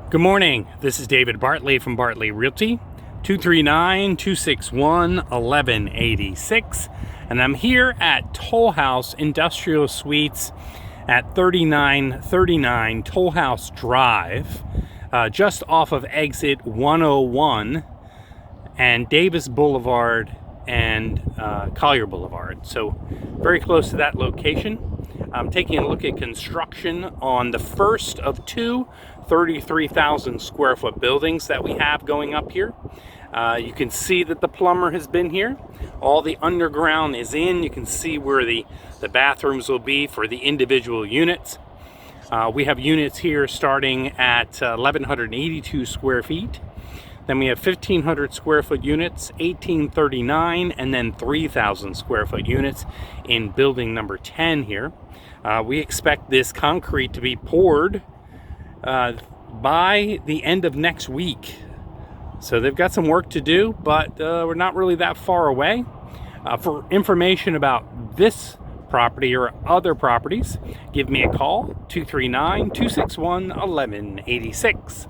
Good morning. This is David Bartley from Bartley Realty, 239-261-1186. And I'm here at Tollhouse Industrial Suites at 3939 Tollhouse Drive, just off of exit 101 and Davis Boulevard and Collier Boulevard. So very close to that location. I'm taking a look at construction on the first of two 33,000 square foot buildings that we have going up here. You can see that the plumber has been here. All the underground is in. You can see where the bathrooms will be for the individual units. We have units here starting at 1,182 square feet. Then we have 1,500 square foot units, 1,839, and then 3,000 square foot units in building number 10 here. We expect this concrete to be poured by the end of next week. So they've got some work to do, but we're not really that far away. For information about this property or other properties, give me a call, 239-261-1186.